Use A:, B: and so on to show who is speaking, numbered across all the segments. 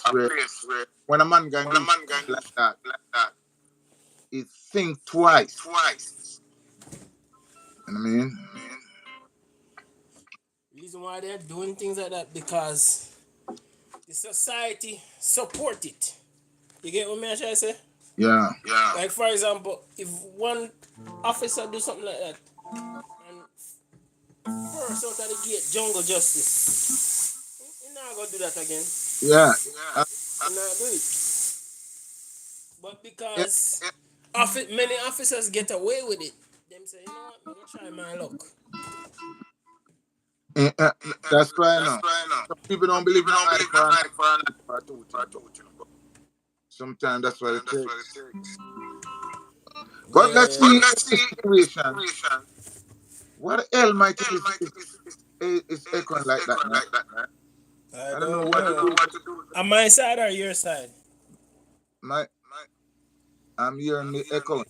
A: where when a man going to do something like that, he think twice. You know what I mean?
B: Reason why they're doing things like that because the society support it. You get what me I try to say?
A: Yeah.
B: Like for example, if one officer do something like that and first out of the gate jungle justice, you not gonna do that again.
A: Yeah. Uh,
B: You not do it. But
A: yeah.
B: because many officers get away with it, them say, you know what, I'm gonna try my luck.
A: That's right now. Some people don't believe in an eye for an eye for a tooth, you know. But sometimes that's what it takes. But let's see the situation. What the hell might is echoing like that, man?
B: I
A: I don't know
B: don't
A: what to
B: know.
A: do.
B: On my side or your side?
A: My, I'm hearing the echo.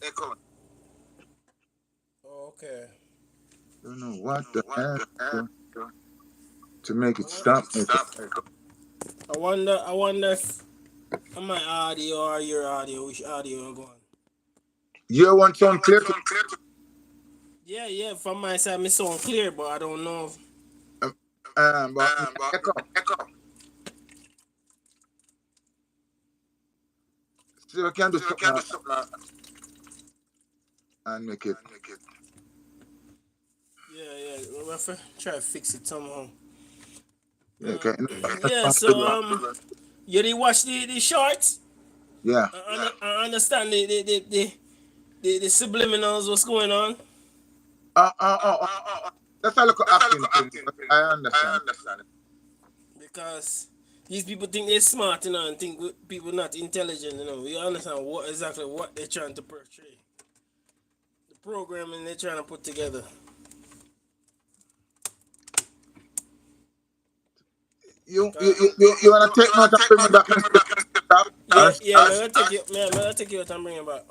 B: Oh, okay.
A: Don't know what the hell to make it stop echo.
B: I wonder if my audio or your audio, which audio are going?
A: Your one sound clear to
B: Yeah, from my side, my sound clear, but I don't know.
A: but echo. See, we can do something and make it.
B: Yeah, we'll have to try to fix it somehow.
A: Yeah, okay. That's
B: Yeah,
A: fine.
B: so you did watch the shorts?
A: Yeah.
B: I understand the subliminals, what's going on?
A: That's a little acting thing, but I understand.
B: Because these people think they're smart, and think people not intelligent, We understand exactly what they're trying to portray. The programming they're trying to put together.
A: You wanna take note and bring me back and stop?
B: Yeah, I'm gonna take you out and bring it back.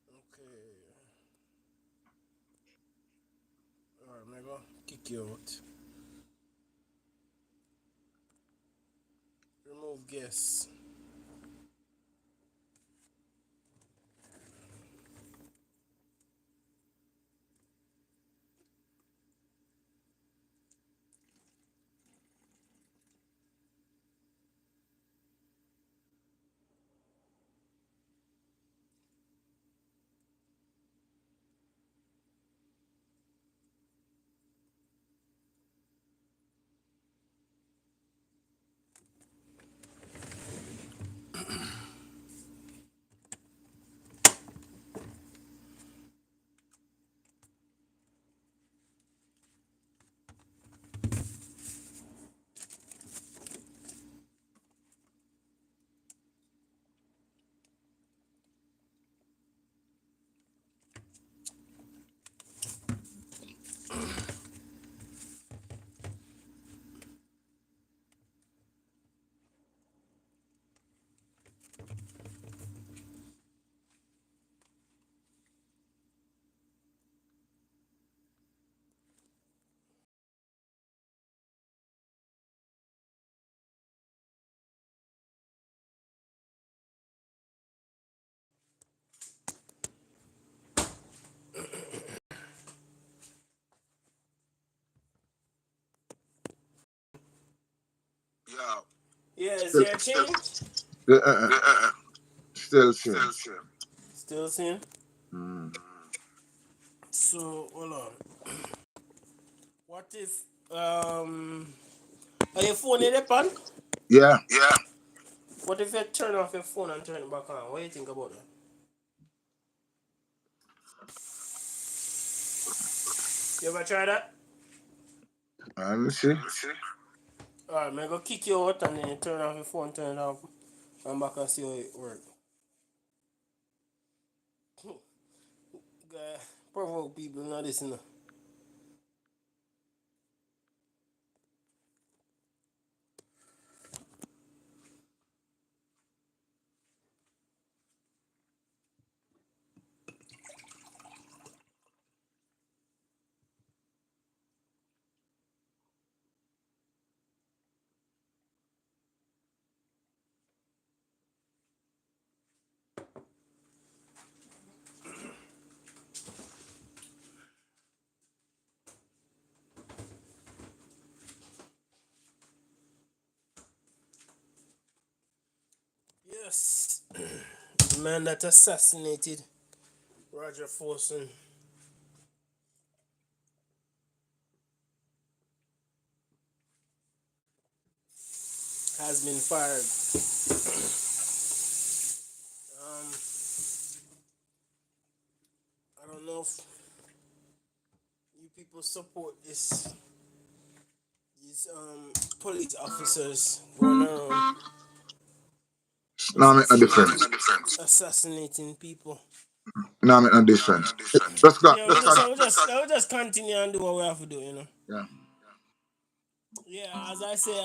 B: Okay. Alright, I'm gonna kick you out. Remove guests. Yeah, is
A: Still,
B: there a change?
A: still same.
B: Still seeing?
A: Mm.
B: So hold on. What if are your phone in the pan?
A: Yeah.
B: What if you turn off your phone and turn it back on? What do you think about that? You ever try that?
A: Let me see.
B: Alright, I'm gonna kick you out and then you turn off your phone, turn it off, and back and see how it works. Guy, provoke people, not this, Yes. The man that assassinated Roger Forson has been fired. Um, I don't know if you people support these police officers going around
A: Now make no difference.
B: assassinating people.
A: Now make no difference. Just got,
B: Yeah,
A: just got.
B: I will just continue and do what we have to do, you know.
A: Yeah.
B: Yeah, as I say,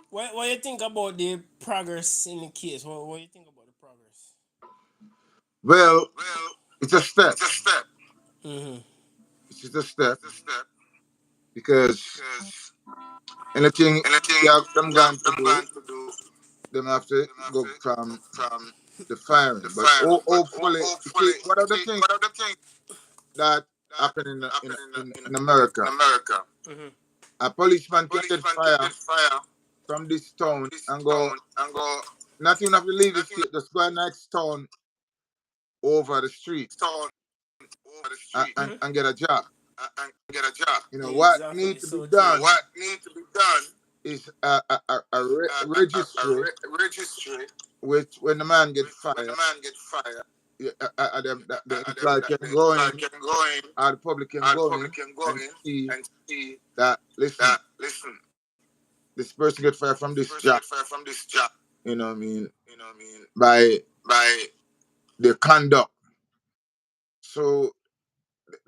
B: what you think about the progress in the case? What you think about the progress?
A: Well, it's a step.
B: Mm-hmm.
A: It's just a step because anything they have them going to do, them have to go from the firing. But hopefully, you see, one of the things that happen in America,
B: Mm-hmm.
A: a policeman can get fired from this town and go, not even have to leave the state, just go next town over the street
B: Mm-hmm.
A: and get a job. You know, what
B: Exactly.
A: needs to be
B: So true.
A: done is a registry, which when the man gets fired, the employer can go in, or the public can go in and see that, listen, this person get fired from this job, you know what I mean, by their conduct. So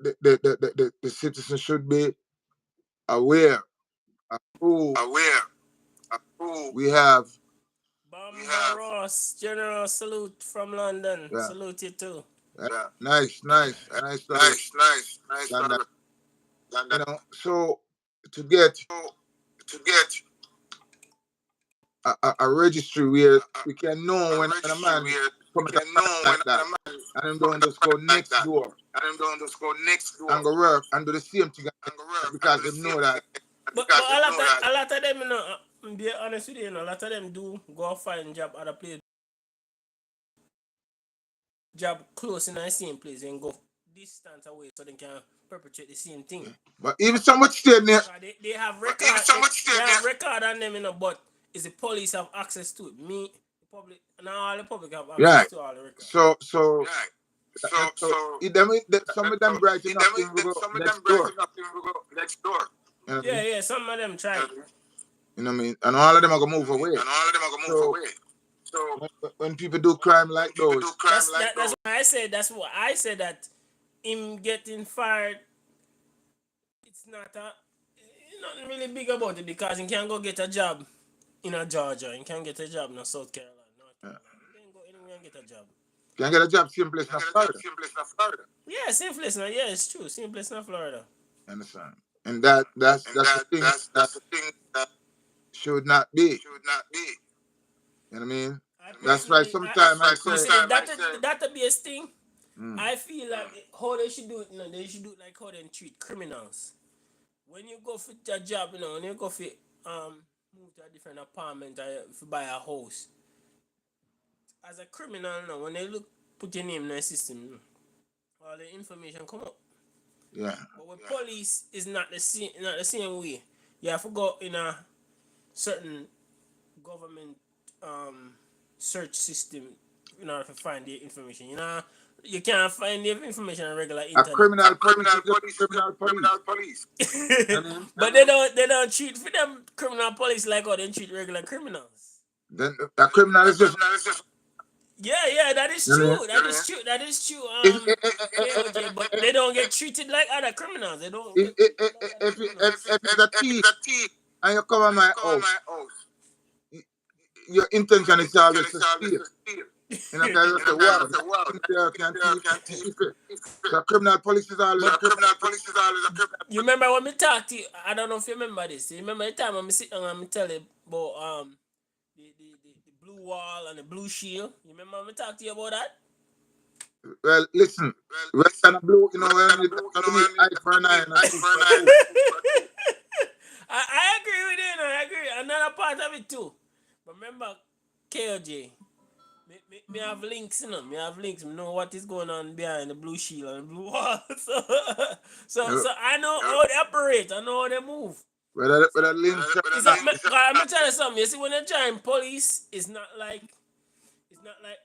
A: the citizen should be aware of who we have.
B: Bamba Ross, General salute from London.
A: Yeah,
B: Salute you too.
A: nice brother, London. You know, so to get a registry where we can know when a man commit a crime like that, and them don't just go next door and go work and do the same thing because they know that.
B: But a lot of them, you know, be honest with you, you know, a lot of them do go find job at a place, job close in the same place and go distance away so they can perpetrate the same thing.
A: But even so much stay near.
B: They have record. They have record on them, you know, but is the police have access to it? Me, the public, now all the public have access to all the records.
A: So some of them bright enough to go next door. You know
B: Yeah, some of them try.
A: You know what I mean? And all of them are gonna move away. So when people do crime like those,
B: that's why I said. That's what I said, that him getting fired, it's not nothing really big about it, because he can go get a job in Georgia, he can get a job in South Carolina, North Carolina. He can go anywhere and get a job.
A: Can get a job same place in Florida.
B: Yeah, same place now. Yeah, it's true. Same place in Florida.
A: Understand? And that's the thing that should not be. You know what I mean? That's why sometimes I say
B: that to be a thing. I feel like how they should do it, you know, they should do it like how they treat criminals. When you go for a job, you know, when you go for move to a different apartment or if you buy a house, as a criminal, you know, when they put your name in the system, you know, all the information come up.
A: Yeah.
B: But with police is not the same way. You have to go in a certain government search system in order to find the information. You know, you can't find the information on regular internet.
A: A criminal police.
B: But they don't treat for them criminal police like how they treat regular criminals.
A: Then a criminal is just.
B: Yeah, that is true. That is true. AOJ, but they don't get treated like other criminals. They don't.
A: If it's a thief and you come at my house, your intention is always to steal. And I tell you, say, wow, can thief it. So criminal police is always a criminal.
B: You remember when we talked to you? I don't know if you remember this. You remember the time when we sit down and we tell you about the blue wall and the blue shield? You remember when we talked to you about that?
A: Well, listen, when kind of blue, you know, when you eye for an eye and a tooth for a tooth.
B: I agree with you, I agree. Another part of it too. Remember, KOJ, me have links, you know. Me have links. Me know what is going on behind the blue shield and the blue wall. So I know how they operate. I know how they move.
A: Whether links
B: I'm gonna tell you something. You see, when you join police, it's not like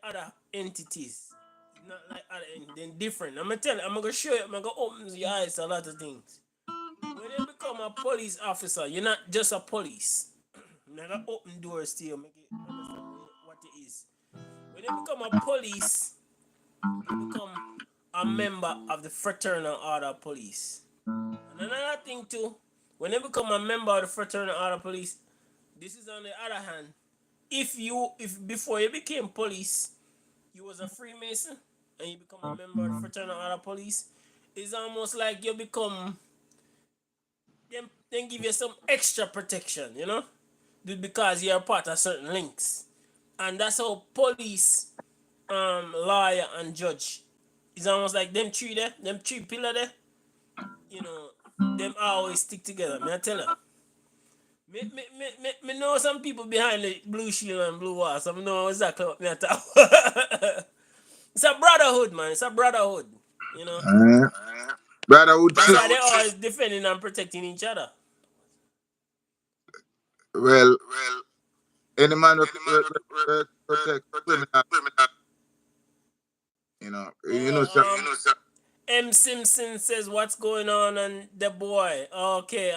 B: other entities. It's not like other entities. Different. I'm gonna tell you. I'm gonna show you. I'm gonna open your eyes to a lot of things. When you become a police officer, you're not just a police. I'm not gonna open doors to you, make you understand what it is. When you become a police, you become a member of the fraternal order of police. And another thing too, when you become a member of the fraternal order of police, this is on the other hand. If before you became police, you was a Freemason and you become a member of the fraternal order of police, it's almost like you become them give you some extra protection, you know? Because you're part of certain links. And that's how police, lawyer and judge. It's almost like them three pillar there, you know, them always stick together. Me I tell you. Me know some people behind the blue shield and blue wall, so I know exactly what me I talk. It's a brotherhood, man. It's a brotherhood. You know.
A: brotherhood
B: That's
A: system.
B: why they always defending and protecting each other.
A: Well, any man will protect criminal, sir.
B: M. Simpson says what's going on and the boy. Okay,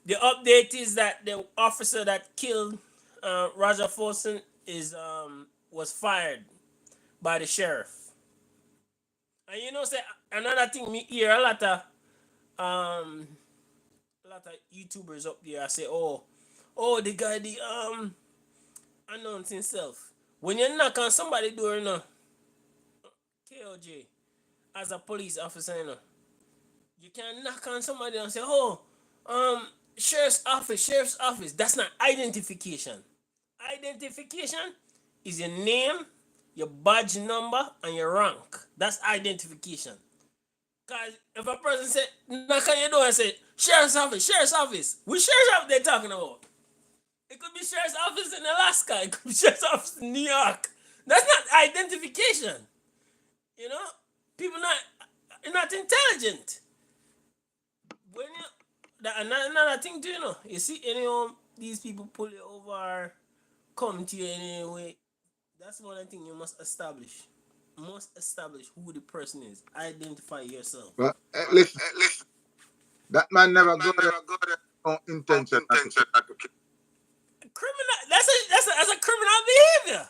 B: the update is that the officer that killed Roger Folsom is was fired by the sheriff. And say another thing me hear um a lot of YouTubers up there I say, the guy announced himself. When you knock on somebody's door, KOJ, as a police officer, you can knock on somebody and say, sheriff's office. That's not identification. Identification is your name, your badge number, and your rank. That's identification. Cause if a person say knock on your door and say sheriff's office, which sheriff's office they talking about? It could be sheriff's office in Alaska. It could be sheriff's office in New York. That's not identification. You know, people not intelligent. When you another thing too, you see any of these people pull you over or come to you anyway. That's one thing you must establish. Must establish who the person is. Identify yourself.
A: But listen, that man never got no intention not to kill.
B: Criminal. That's a criminal behavior.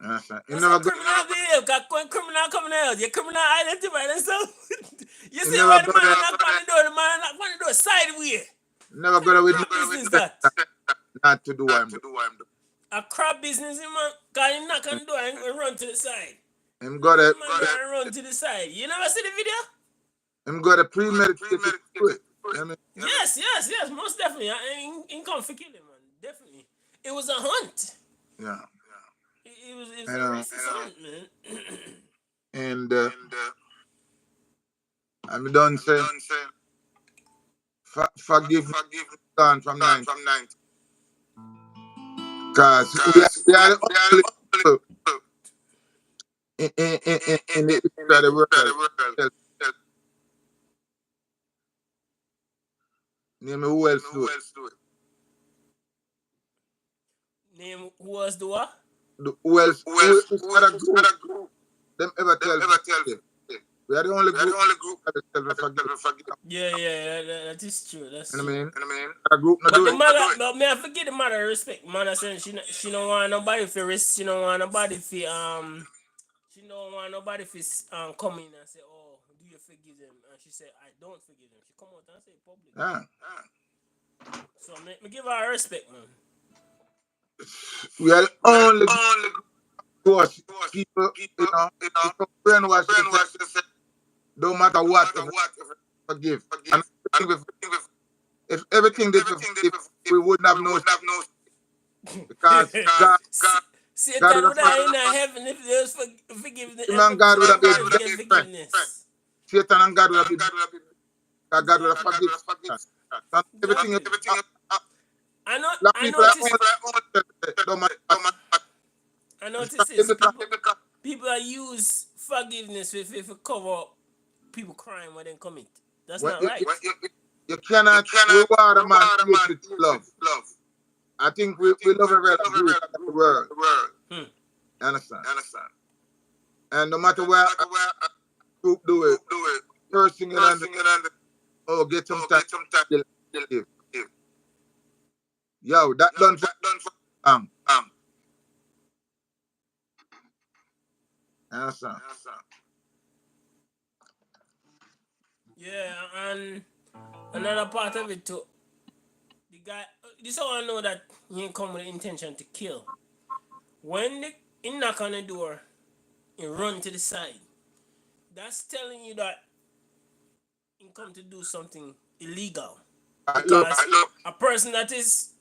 A: That's
B: That's a criminal behavior. Cause when criminal coming out, your criminal identify themselves. You see why the man knock on the door, the man knock on the door sideways.
A: Never got with
B: business that.
A: Not to do what I'm doing.
B: A crab business, man. Cause he knock on the door and run to the side.
A: Him got it.
B: Man run to the side. You never see the video?
A: Him got a premeditated do it.
B: Yes, most definitely. I ain't come for killing, man. Definitely. It was a hunt.
A: Yeah.
B: It was a racist hunt, man.
A: And I'm done saying, forgive me from 9. Because we are the only people in the world. Name me who else do it.
B: Name who else do what?
A: Who else? Who other group? Them ever tell them? We are the only group that forgive.
B: Yeah, that is true. That's
A: you know
B: true.
A: what I mean? A group not
B: But
A: do
B: the
A: it.
B: mother, but me I forget the mother respect. Mother saying she don't want nobody for risk. She don't want nobody for She don't want nobody for come in and say, do you forgive them? And she said, I don't forgive them. She come out and say it publicly.
A: Yeah.
B: So me give her respect, man.
A: We are the only group people, it's brainwashed. Don't matter what, forgive. And if everything did forgive, we wouldn't have no. Because God
B: Satan would have in heaven if there was forgiveness. God would have been forgiveness.
A: Satan and God would have been. God would have forgiven. Everything.
B: I noticed.
A: don't matter what.
B: I notice this. People are use forgiveness if cover up people crime when they commit. That's
A: When
B: not right.
A: you cannot reward a man hate with love. I think we love every other group in the world.
B: Hmm.
A: You understand? And no matter where a group do it, first thing you understand, oh, get some time. Yo, that done for understand?
B: Yeah, and another part of it too. The guy, this how I know that he ain't come with the intention to kill. When he knock on the door, he run to the side. That's telling you that he come to do something illegal. Because a person that is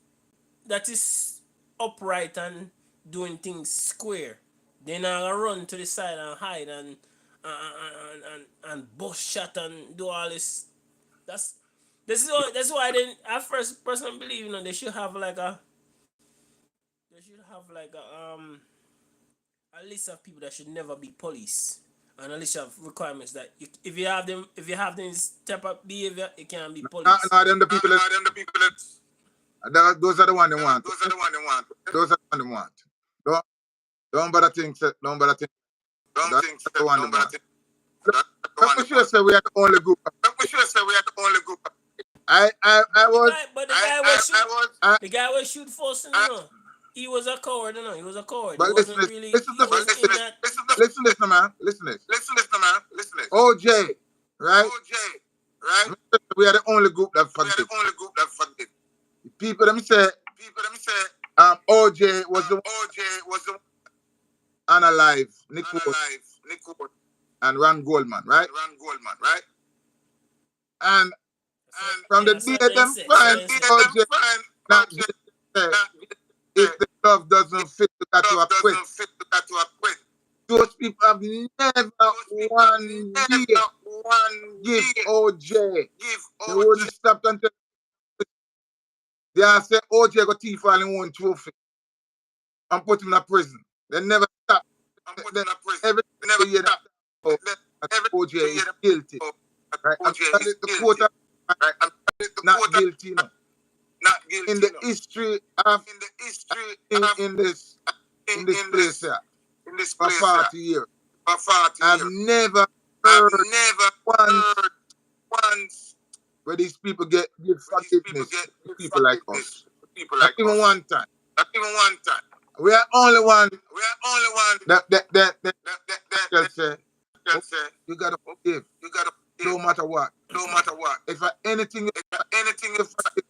B: upright and doing things square, they not gonna run to the side and hide and bust shot and do all this. That's that's why I didn't at first personally believe they should have like a list of people that should never be police and a list of requirements that if you have this type of behavior, it can't be police.
A: No, them the people that those are the one they want. Those are the one they want. Don't bother think. Don't bother think. That's the one they want. Let me sure say we are the only group. I was.
B: The guy was shoot first, he was a coward, He was a coward.
A: But
B: he
A: listen,
B: wasn't really.
A: listen, man. Listen, OJ, right? We are the only group that forgive. People, let me say, OJ was the unalive Nicole and Ron Goldman, right? And from the day them find OJ, not if the love doesn't fit, you got to quit. Those people have never one year give OJ. They wouldn't stop until they are say OJ got thief all in one trophy and put him in a prison. They never stop. Every year OJ is guilty. Right? And the court not guilty, in the history of in this place here for 40 years. I've never heard once where these people give forgiveness to people like us. Not even one time. We are only one that say, you gotta forgive. No matter what. If anything you forgive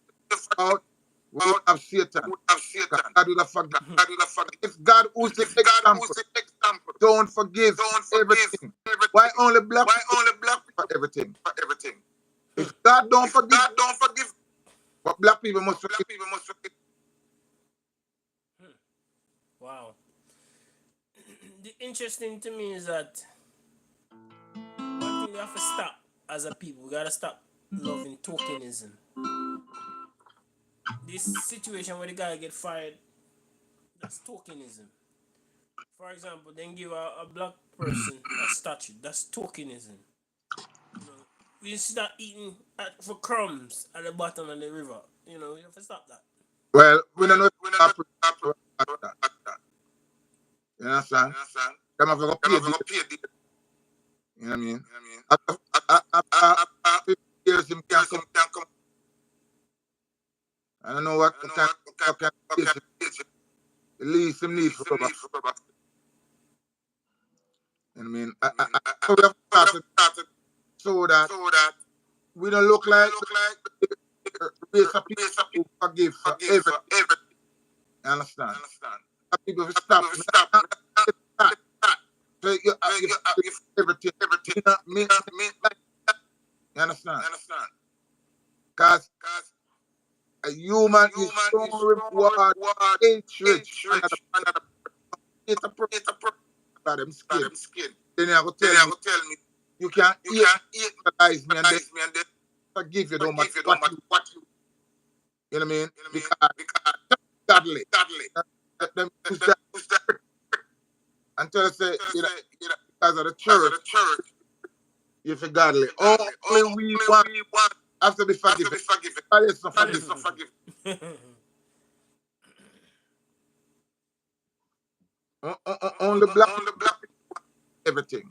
A: out, we would have Satan. God would have forgiven. If God who's the example don't forgive everything, why only black people for everything? If God don't forgive, but black people must forgive.
B: Wow. The interesting to me is that one thing we have to stop as a people. We gotta stop loving tokenism. This situation where the guy get fired, that's tokenism. For example, then give a black person a statue. That's tokenism. We start eating for crumbs at the bottom of the river. You have to stop that.
A: Well, we don't know that. You understand? Come have to go pay. You know what I mean? After 50 years, him can't come. I don't know what kind of least him need for rubber. You know what I mean? So we have started so that we don't look like race of people who forgive for everything. You understand? People will stop. So you everything. You understand? Because a human is so reward hatred it's a about them skin. Then you go tell me you can't eat me and then forgive you, don't matter what you know what I mean? Because godly. them use that until they say, because of the church, you feel godly. Only we want have to be forgiven. God is not forgiven. Only black people everything.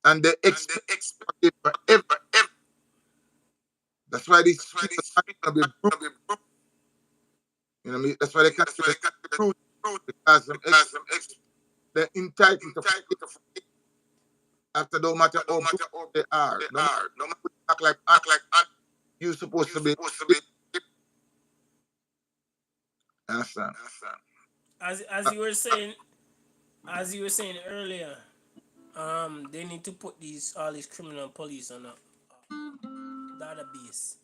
A: And they expect forgive for everything. That's why these people can be brutal. You know what I mean? That's why they can be brutal. Because they're entitled to forgive after no matter how brutal they are. No matter how act like you're supposed to be. Understand?
B: As you were saying earlier, they need to put all these criminal police on a database.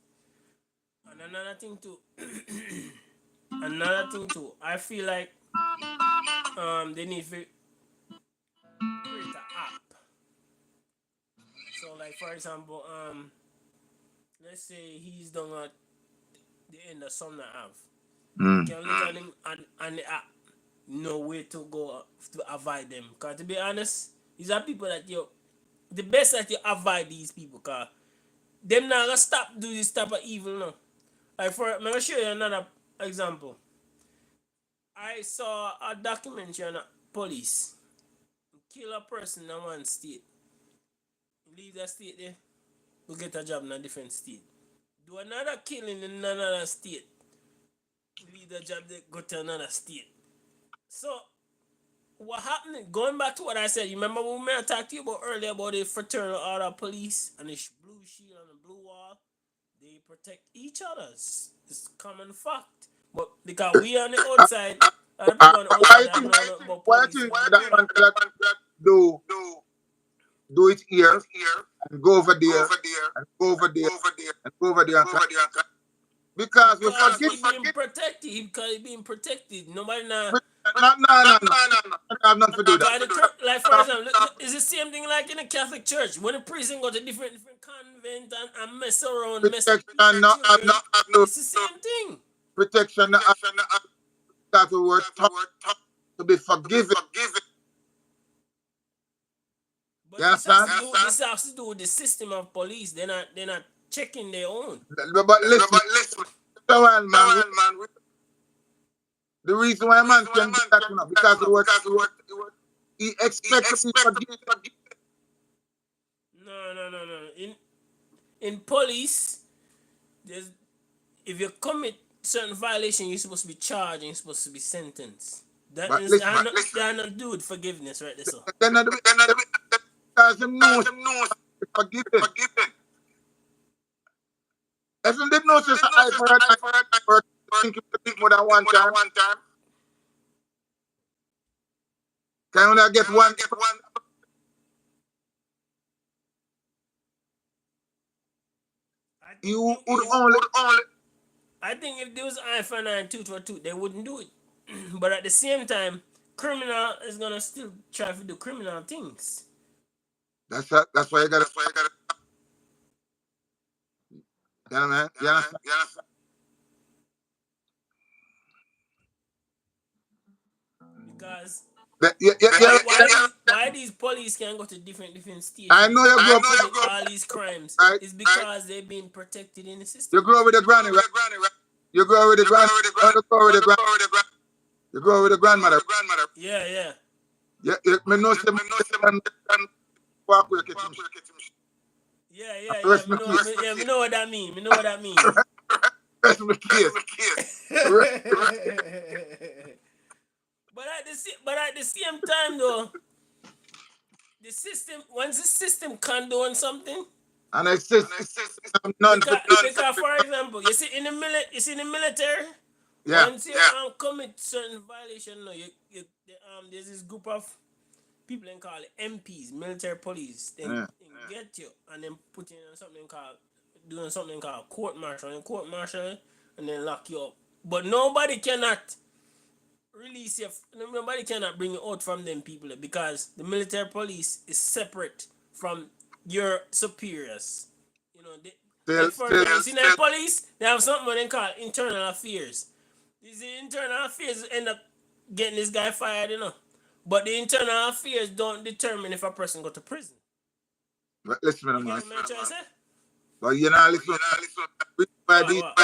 B: And another thing too, I feel like they need to create an app. So like for example, let's say he's done at the end of Sumner Ave. You
A: Mm.
B: can look at him on the app, know where to go to avoid them. Cause to be honest, these are people that the best that you avoid these people, cause them not gonna stop do this type of evil now. Like I'm gonna show you another example. I saw a documentary on police kill a person in one state, leave that state there, go get a job in a different state. Do another killing in another state, leave the job there, go to another state. So what happened? Going back to what I said, you remember when I talked to you about earlier about the fraternal order of police and the blue shield and the blue wall? They protect each other's. It's common fact. But because we on the outside, and the people on the outside
A: Why
B: that know nothing about
A: why
B: police,
A: you think that man cannot do do it here and go over there and go over there and go over there because we
B: because
A: forget
B: he being protected. Because he being protected. Nobody now.
A: no. I have nothing to do that.
B: Like for example, it's the same thing like in the Catholic Church. When a priest go to different convent and mess around, mess with
A: Protection no have
B: children,
A: to
B: it's the same thing.
A: protection no have that we were taught to be forgiven. You
B: But
A: understand?
B: this has to do with the system of police. They're not checking their own.
A: But listen, man, the reason why a man can do that, because he expects to be forgiven.
B: No. In police, there's if you commit certain violation, you're supposed to be charged and you're supposed to be sentenced. That
A: But
B: is
A: listen,
B: that not do with forgiveness, right there, so.
A: they're not because them know it's forgiven. If them did know it's eye for an eye or think it more than one time, can only get one.
B: I think
A: You would only
B: I think if there was eye for an eye and tooth for tooth, they wouldn't do it. But at the same time, criminal is gonna still try to do criminal things.
A: that's why you gotta you know man. You understand?
B: Because
A: Yeah,
B: why these police can go to different stations
A: I know you grow up
B: commit all these crimes
A: right.
B: is because they've been protected in the
A: You
B: system.
A: grow up with the granny, right? You grow up with the granny. You grow up with the granny. You grow up with the grandmother.
B: Yeah.
A: Me know some walk with your kitchen. Rest my case.
B: Me know what that mean. Me know what that mean.
A: Rest my case.
B: But at the same time though, the system once the system condone something,
A: And I say none for
B: because for example, you see in the military,
A: yeah.
B: once you commit certain violation, no, there's this group of people and call it MPs, military police. Then get you and then put you in something called court martial and then lock you up. But nobody cannot release you. Nobody cannot bring you out from them people because the military police is separate from your superiors. You know, like for example, in the police, they have something they call internal affairs. His internal affairs end up getting this guy fired, But the internal affairs don't determine if a person go to prison.
A: But listen,
B: You
A: man.
B: get what I'm trying to say?
A: But you know, listen, why
B: What?
A: these
B: What?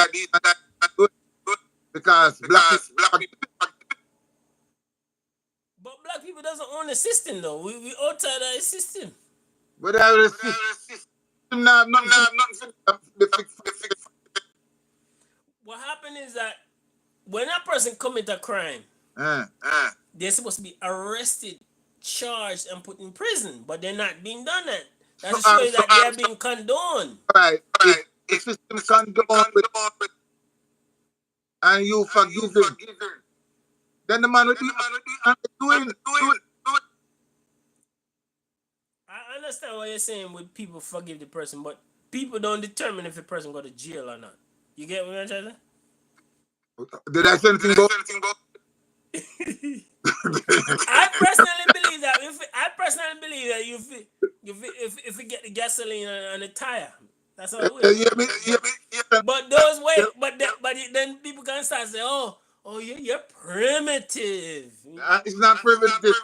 A: guys do it? Because black people,
B: But black people doesn't own the system though. We outside of the system.
A: but they have a system now, nothing for the fix.
B: What happened is that when a person commit a crime,
A: Uh,
B: they're supposed to be arrested, charged, and put in prison. But they're not being done that.
A: so,
B: That's to show you
A: so,
B: that they are being condoned.
A: right, if the system condone with and you forgive him, then the man will do and doing.
B: I understand what you're saying with people forgive the person, but people don't determine if the person go to jail or not. You get what I'm trying to say?
A: Did I say anything about?
B: I personally believe that if you get the gasoline and the tire, that's all it is. But those way, then people can start saying, oh, you're primitive.
A: It's not primitive.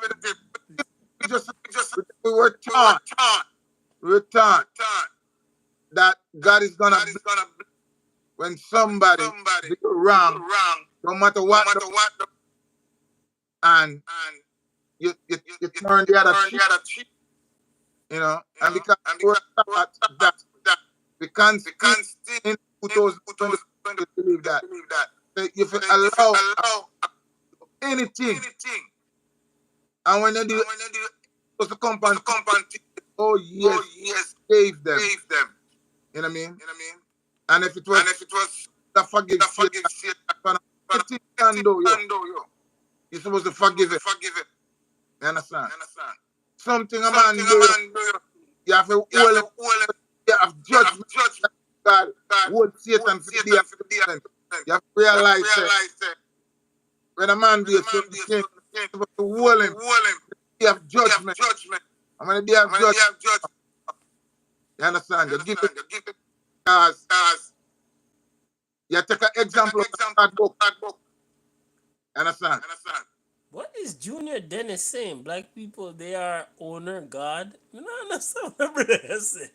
A: Just we were taught that God is gonna when somebody do wrong, no matter what, and you turn the other cheek, and because we're taught that we can't in 2020 believe that if you allow anything, and when they do supposed to come and oh yes, save them. You know what I mean? And if it was the forgive anything can do you're supposed to forgive it. You understand? Something a man do, you have to hold it, you have judgment. God would Satan for the day of judgment. You have to realize that when a man do something, you're supposed to hold him. You have judgment. And when the day of judgment, you understand? You give it because you take an example of that book. You understand?
B: What is Junior Dennis saying? Black people, they are owner God? You don't understand what brother say.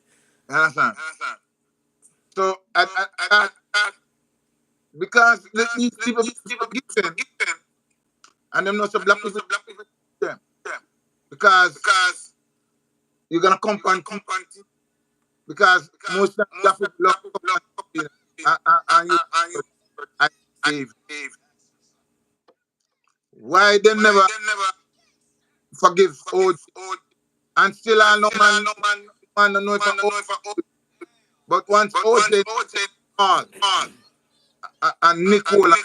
A: You understand? So, because these people be forgiven, and them not so black people them. Because you're gonna compound because most of black people love compound and you I save. Why they never forgive old and still I know man don't know if I old, but once OJ all and Nicola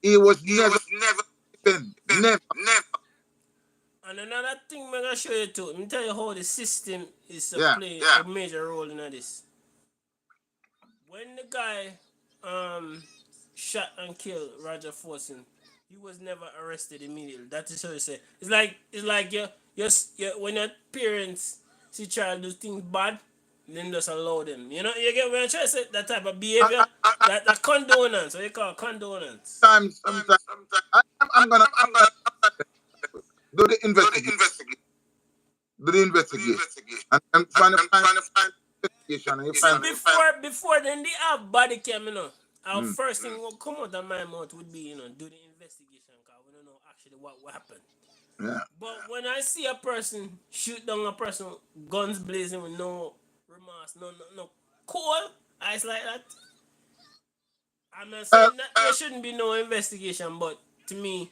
A: he was never even never.
B: And another thing I'm gonna show you too. Let me tell you how the system is
A: Yeah.
B: playing a major role in this. When the guy shot and killed Roger Forson, he was never arrested immediately. That is how you say. It's like you when your parents see child do things bad, then just allow them. You get what I'm trying to say? That type of behavior, that condonance. What you call condonance.
A: Sometimes I'm gonna do the investigation. Do the investigation. And I'm trying to find investigation and you
B: See,
A: find
B: before then they have body cam, Our
A: Mm.
B: first thing will come out of my mouth would be, do the investigation because we don't know actually what happened.
A: Yeah.
B: But when I see a person shoot down a person, guns blazing with no remorse, no cool, eyes like that, I'm not saying that there shouldn't be no investigation, but to me,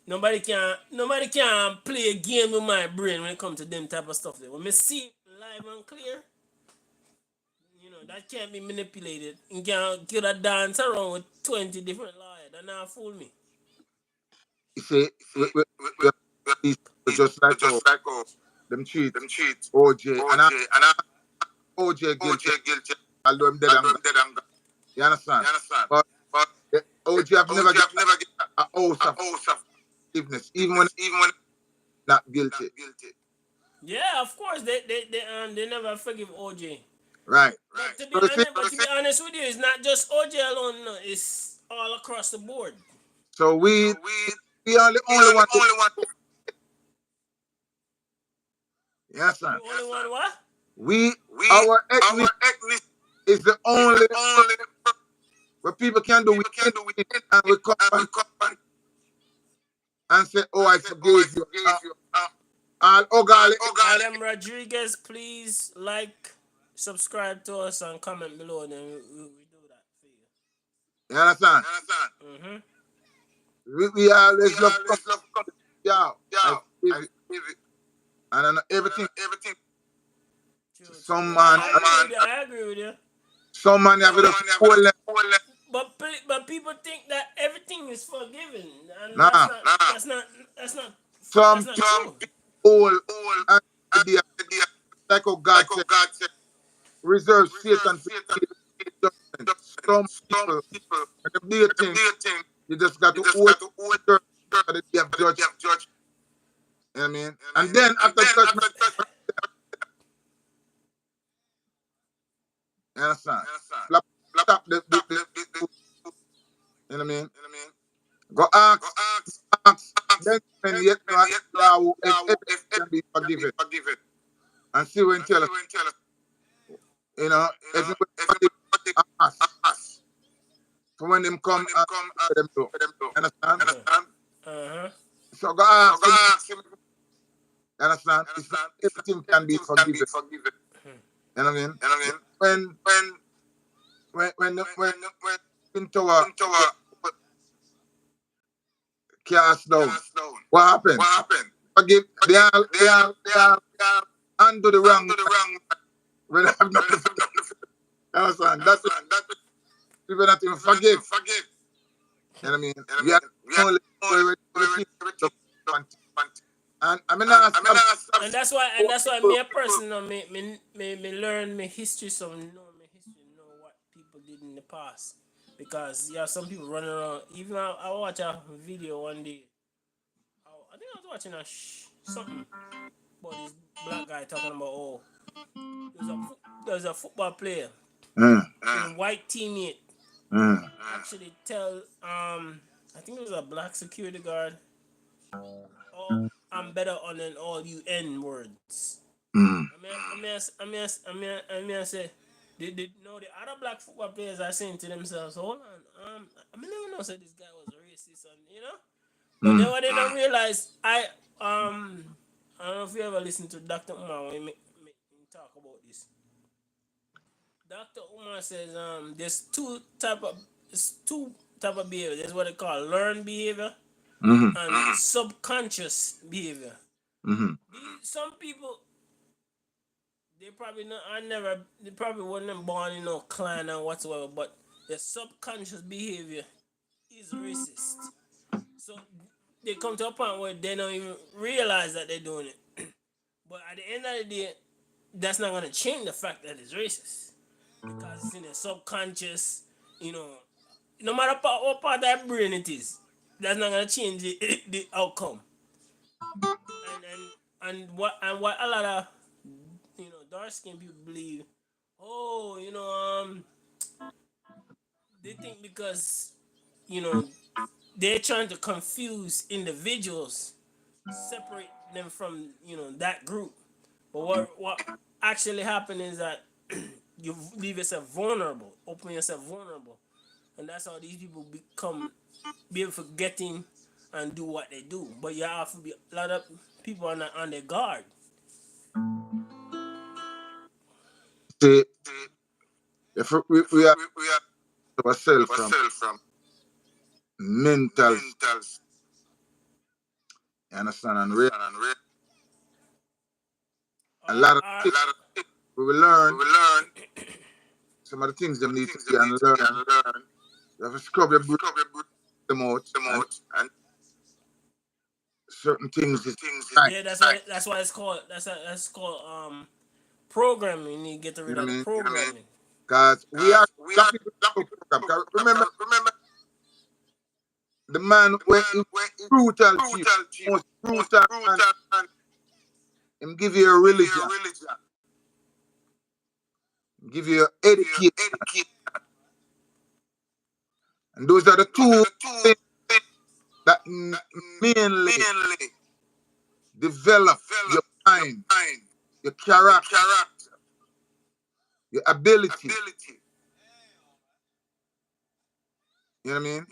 B: nobody can play a game with my brain when it comes to them type of stuff. When me see it live and clear, that can't be manipulated. You can't get a dance around with 20 different lawyers. That not fool me.
A: You see, these people just like them cheat OJ and OJ guilty. Although I'm dead and gone. You understand? But OJ have never get a oath of forgiveness, even when not guilty.
B: Yeah, of course they never forgive OJ.
A: Right.
B: But to be
A: So you see,
B: honest with you, it's not just OJ alone. No. It's all across the board.
A: So we are the only one. Yes,
B: We
A: sir.
B: only want what?
A: We our ethnic is the only where people can do with anything and we come and say, "Oh, I forgave you." All ogali.
B: Adam Rodriguez, please like, subscribe to us, and comment below, and then we do that for you.
A: You understand?
B: Mm-hmm.
A: We always love come. Yeah, I forgive you. And I know everything.
B: True, true.
A: Some man,
B: I agree with you.
A: some man have the whole left.
B: But people think that everything is forgiven, and
A: Nah,
B: that's not that's
A: some
B: not true.
A: whole and the like how God said, reserve Satan for the judgment. Some people, when they do a thing, you just got to hold for the day of judgment. You know what I mean? And then after judgment, you understand? Stop the you know what I mean? Go ask, then when yet no Yahweh, if everything can be forgiven. And see when tell us, you know, everybody forgive and ask. For when them come and for them do. Understand?
B: Uh-huh.
A: So go ask him, understand? It's not everything can be forgiven. You know what I mean? When when into a cast down, what happened? Forgive they all undo the wrong when I have nothing to understand. That's it. People not even forgive. You know what I mean? We are only where everything and I mean
B: And that's why me a person, you know, me learn me history, so know what people did in the past. Because you have some people running around. Even I watch a video one day. I think I was watching something about this black guy talking about, oh, there's a football player,
A: mm,
B: his white teammate
A: mm,
B: actually tell I think it was a black security guard, oh, I'm better on than all you N words.
A: mm.
B: I say, no, the other black football players are saying to themselves, hold on, I never know said this guy was racist, and you know. But then what they don't realize, I don't know if you ever listen to Dr. Umar when he talk about this. Dr. Umar says there's two type of behavior. There's what they call learned behavior
A: Mm-hmm.
B: and subconscious behavior.
A: Mm-hmm.
B: Some people, they probably wasn't born in no clan or whatsoever, but their subconscious behavior is racist. So they come to a point where they don't even realize that they're doing it. But at the end of the day, that's not gonna change the fact that it's racist because it's in their subconscious. You know, no matter what part of that brain it is, that's not gonna change the outcome. And what a lot of dark skinned people believe. Oh, they think because you know they're trying to confuse individuals, separate them from that group. But what actually happened is that you leave yourself vulnerable, open yourself vulnerable, and that's how these people be forgetting and do what they do. But you have to be a lot of people are not on their guard.
A: See, if we are ourselves from mental, you understand, and real, a
B: Our,
A: lot of
B: our,
A: things we will learn. Some of the things them need to be and learn. You have to scrub your brain them out, and certain things is right.
B: yeah, that's why it's called that's called programming. You need to get
A: You
B: rid
A: know
B: of
A: what
B: the
A: I mean?
B: programming.
A: Because we are a lot of people program. 'Cause remember, the man where he brutal to you, most brutal man, him give you a religion, give you education, And those are the two things that mainly develop your mind, your character, your ability. You know what I mean?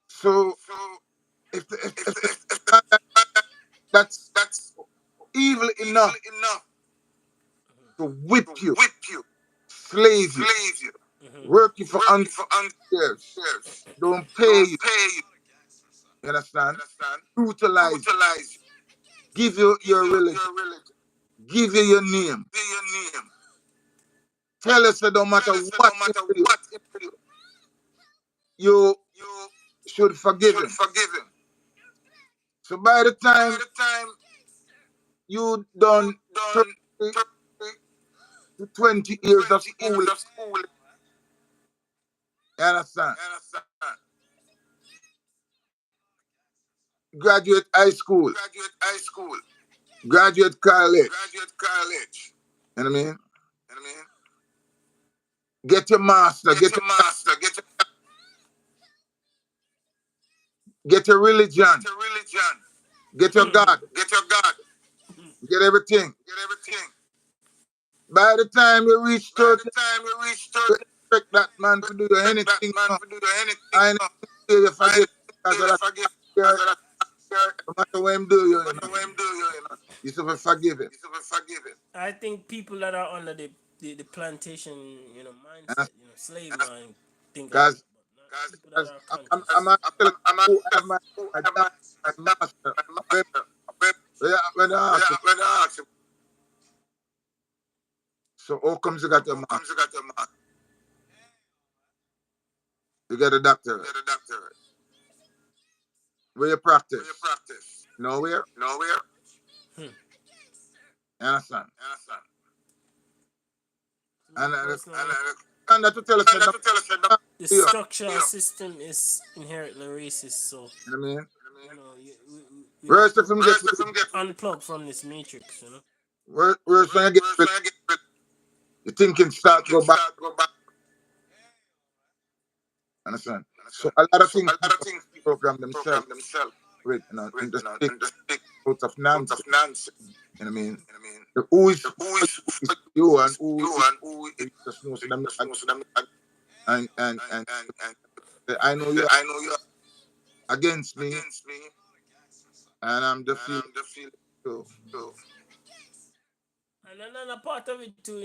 A: So if that's evil enough to whip you, slave you, work you for 100 years, don't pay you, you understand? Brutalize you, give you your religion, give you your name, tell us that no matter what you should forgive him. So by the time you done 30 to 20 years of school, you understand? Graduate high school, graduate college, you know what I mean? Get your master, get your religion, get your God, get everything. By the time you reach 30, you expect that man to do you anything. No, I know you forgive because of that year, no matter what him do you know. You should forgive him.
B: I think people that are under the plantation, mindset, slave mind, think like that.
A: Because
B: But not people that are conscious.
A: I'm still who I am, my dad, my master. When I ask him, so how comes you got your master? You get a doctorate. Where you practice? Nowhere.
B: Hmm.
A: You understand? And
B: Personally,
A: and that to tell us that
B: the
A: you
B: structural system is inherently racist. So
A: know what I mean?
B: we have
A: Worst
B: to
A: of him get rid,
B: unplug from this matrix.
A: worst when you get rid, the thinking start go back. Understand? So a lot of things people program themselves with, and just take out of nonsense. You know what I mean? Who is for you and who is for you just know so them and I know you're against me and I'm the feeling too.
B: And another part of it too,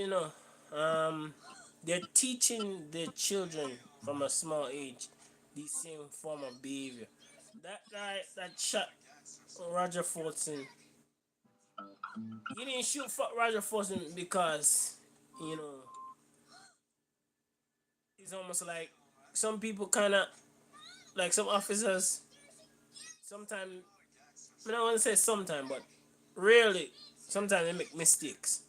B: they're teaching their children from a small age the same form of behavior. That guy that shot Roger Fortson, he didn't shoot for Roger Fortson because, you know, it's almost like some people kind of, like some officers, sometimes, I don't want to say sometimes, but rarely, sometimes they make mistakes.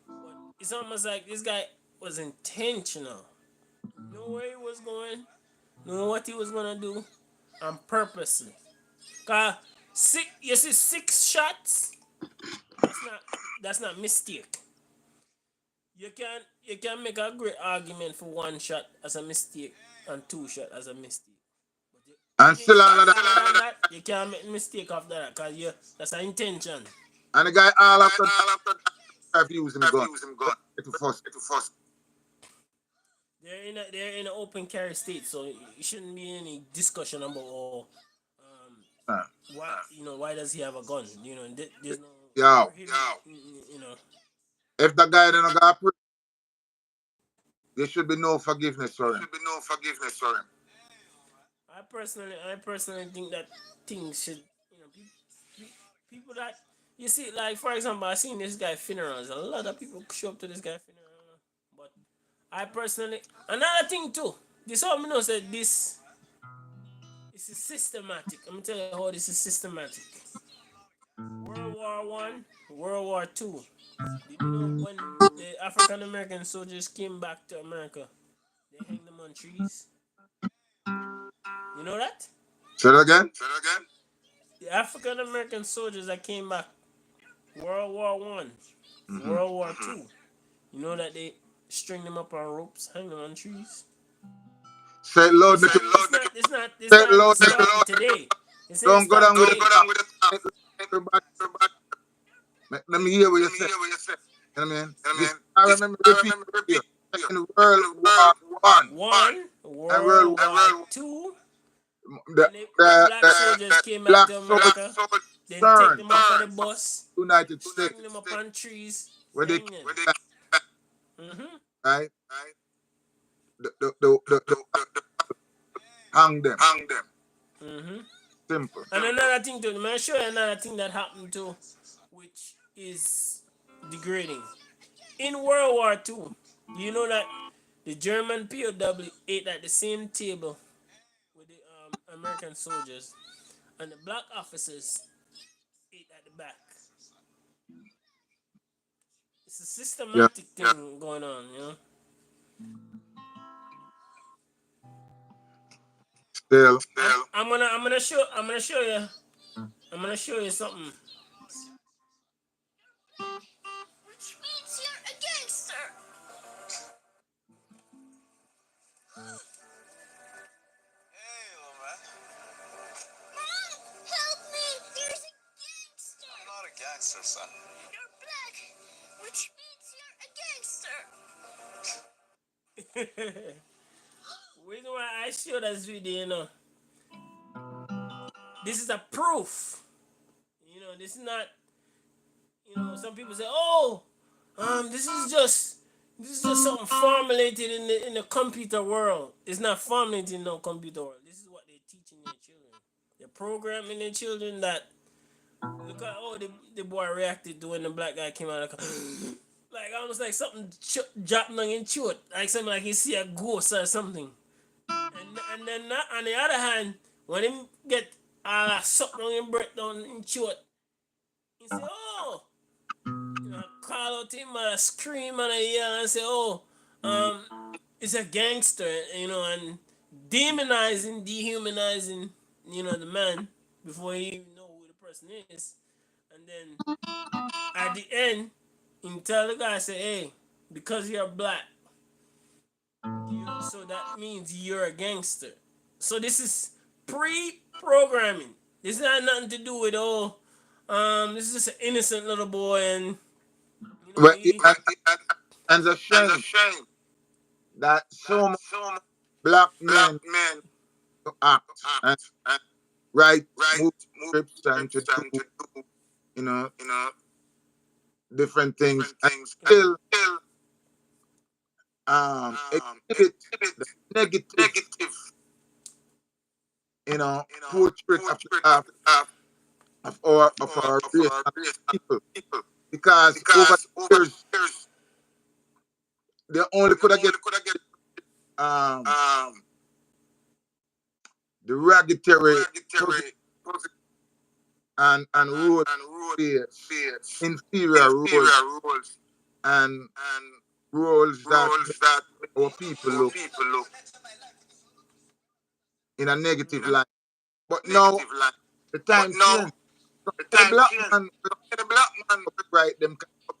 B: But it's almost like this guy was intentional. Know where he was going, know what he was gonna do, and purposely. Cause you see 6 shots. That's not that's not mistake. You can make a great argument for 1 shot as a mistake and 2 shot as a mistake. But you
A: And
B: hitting
A: still all of
B: shots
A: that
B: more than that, you can't make mistake after that. Cause that's an intention.
A: and the guy all after that have used him gun. To first.
B: They're in an open carry state, so it shouldn't be any discussion about
A: Uh,
B: why does he have a gun? There's no
A: yo,
B: prohibit. You know,
A: if the guy don't got pray, there should be no forgiveness for him.
B: I personally think that things should, people that you see, like for example, I seen this guy funerals. A lot of people show up to this guy funeral, but I personally another thing too. This all me know said this is systematic. I'm gonna tell you how this is systematic. World War I, World War II. Did you know when the African American soldiers came back to America, they hanged them on trees? You know that?
A: Say that again?
B: The African American soldiers that came back, World War I,
A: Mm-hmm.
B: World War II. You know that they string them up on ropes, hang them on trees?
A: Say it loud, make it.
B: It's
A: Say it
B: not
A: loud, make it.
B: starting today. It says
A: Don't go
B: start
A: down with
B: today.
A: it. Everybody, let me hear what you say. You know what I mean? This I remember repeat here. In World War I
B: One,
A: and World
B: World War II,
A: the
B: when the
A: the,
B: black
A: the
B: soldiers came back
A: black
B: to
A: soldiers
B: America, then take
A: turned
B: them off of the bus,
A: United
B: hang
A: States
B: them up on trees,
A: where they
B: hang
A: came
B: them.
A: back,
B: Mm-hmm.
A: right? The hang them.
B: Mm-hmm.
A: Simple.
B: And another thing too, I'm gonna show you another thing that happened too, which is degrading. In World War II, you know that the German POW ate at the same table with the American soldiers, and the black officers ate at the back. It's a
A: Yeah.
B: systematic thing going on, you know.
A: Still.
B: I'm gonna show you something. Which means you're a gangster. Hey, little man. Mom, help me! There's a gangster. I'm not a gangster, son. You're black, which means you're a gangster. Reason why I show this video, this is a proof. This is not. Some people say, "Oh, this is just something formulated in the computer world." It's not formulated in no computer world. This is what they're teaching their children. They're programming their children that look at the boy reacted to when the black guy came out of the car. Like almost like something dropped on in throat, like something like he see a ghost or something. And then on the other hand, when him get sucked on him breath down in throat, he say, "Oh." Call out him and scream and yell and say, "Oh, um, it's a gangster," and demonizing, dehumanizing, the man before he even know who the person is. And then at the end, he tell the guy, say, "Hey, because you're black, so that means you're a gangster." So this is pre-programming. This has nothing to do with this is just an innocent little boy, and
A: Well,
B: he
A: and it's a shame that so many black men to act and write movie scripts and to do, you know, different things and still exhibit the negative, portrait of our race and people. Because over the years they only could have get um the regulatory and role players, inferior roles and roles that make our people look in a negative light. But now the time changed. So the black man write them kind of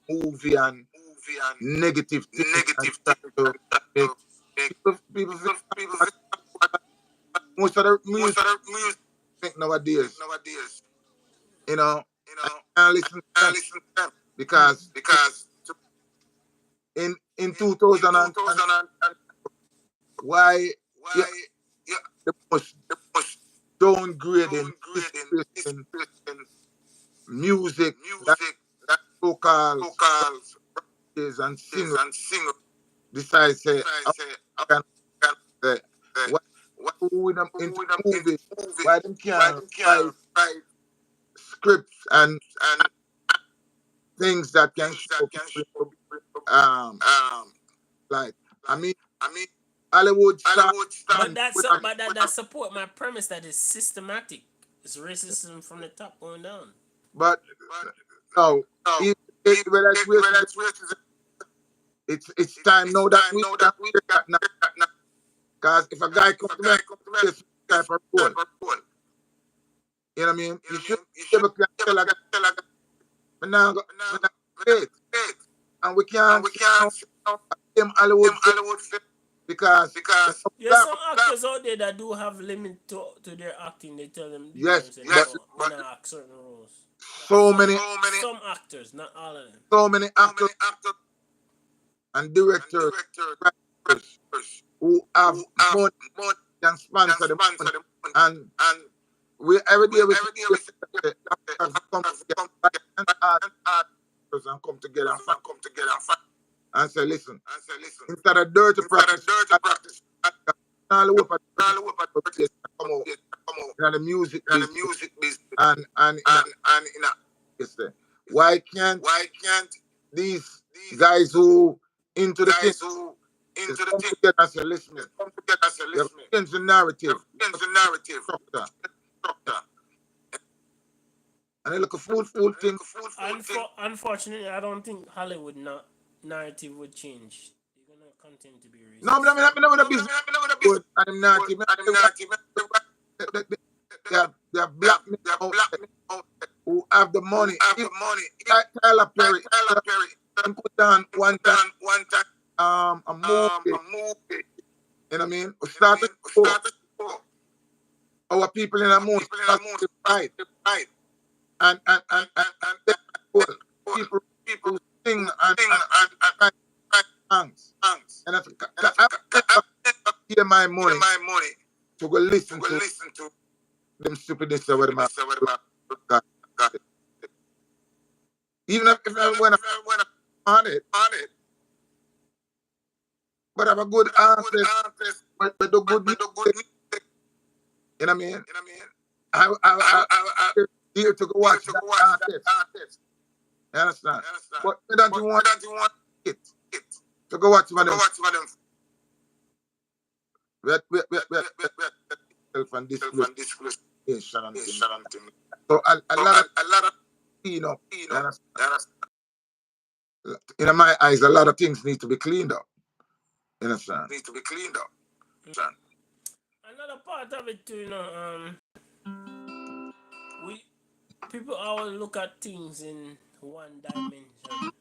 A: movie and negative things and try to make people feel bad. Most of the music nowadays, you know, I can't listen to them because in 2010, why yeah, the most downgrading, disgracing music that so-called rappers and singers decide say, "Oh, can say, why put them into movies? Why them can't write scripts and things that can show people like I mean Hollywood star
B: But
A: stand
B: that's
A: with a
B: that support my premise that is systematic. It's racism from the top going down.
A: but no whether it's racism, it's time now that we can hear that now. Because if a guy come to me and play some type of role, you know what I mean? You should be able to tell a guy, me now go date. And we can't see now a same Hollywood film because
B: There's some actors out there that do have limit to their acting. They tell them,
A: yes,
B: say,
A: but
B: no, but not act certain roles.
A: so many
B: Some actors, not all of them.
A: so many actors and directors, writers who have money can sponsor the money. And we every day we see actors come together and come together and fight and say, listen, instead of dirty practice, all the way for come out in the music business and in a yes, sir. Why can't these guys who into the thing just come together and say, listen, you have to change the narrative, structure, and they look a fool thing.
B: Unfortunately, I don't think Hollywood narrative would change. They're gonna continue to be
A: No,
B: racist.
A: I mean, with a business good and them narrative. They have black men out there who have the money. If Tyler Perry put down one time a movie, you know what I mean? We started our people in a movie start to fight and people who sing and songs. And I hear my money to go listen to them stupidness or whatever. Even if when I'm on it, but I'm a good artist, but the good music, you know what I mean? I here to go watch that artist. You understand? But you don't want it to go watch one of them. From this nation and things. So a lot of you know, in my eyes, a lot of things need to be cleaned up. You understand?
B: Another part of it too, we people always look at things in one dimension.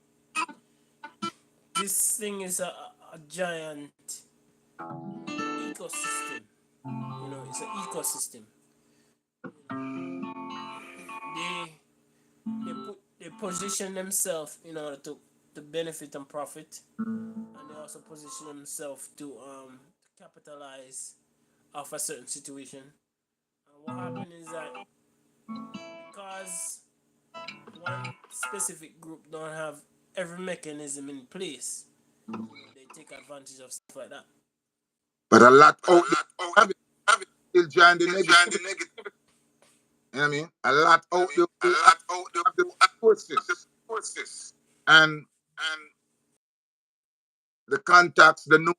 B: This thing is a giant ecosystem. It's an ecosystem. They position themselves in order to benefit and profit, and they also position themselves to capitalize off a certain situation. And what happens is that because one specific group don't have every mechanism in place, they take advantage of stuff like that.
A: But a lot out there have it still join the negativity. You know what I mean? A lot out there who have the forces and the contacts, the new